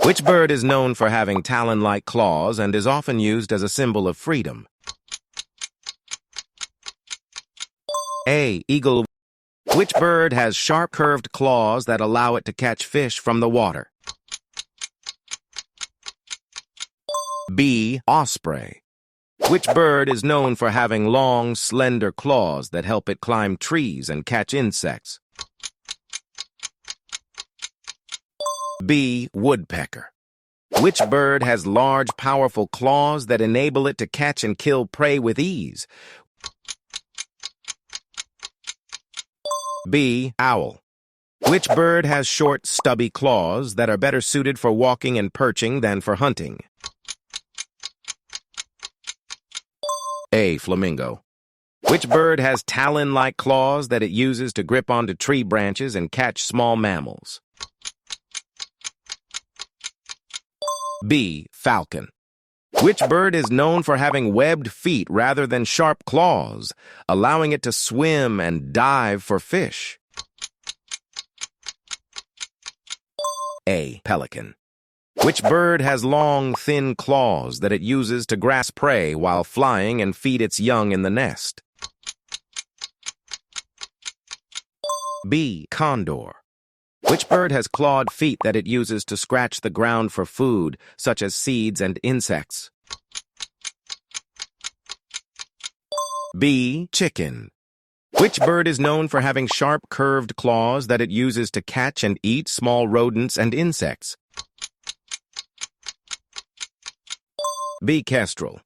Which bird is known for having talon-like claws and is often used as a symbol of freedom? A. Eagle. Which bird has sharp curved claws that allow it to catch fish from the water? B. Osprey. Which bird is known for having long, slender claws that help it climb trees and catch insects? B. Woodpecker. Which bird has large, powerful claws that enable it to catch and kill prey with ease? B. Owl. Which bird has short, stubby claws that are better suited for walking and perching than for hunting? A. Flamingo. Which bird has talon-like claws that it uses to grip onto tree branches and catch small mammals? B. Falcon. Which bird is known for having webbed feet rather than sharp claws, allowing it to swim and dive for fish? A. Pelican. Which bird has long, thin claws that it uses to grasp prey while flying and feed its young in the nest? B. Condor. Which bird has clawed feet that it uses to scratch the ground for food, such as seeds and insects? B. Chicken. Which bird is known for having sharp, curved claws that it uses to catch and eat small rodents and insects? B. Kestrel.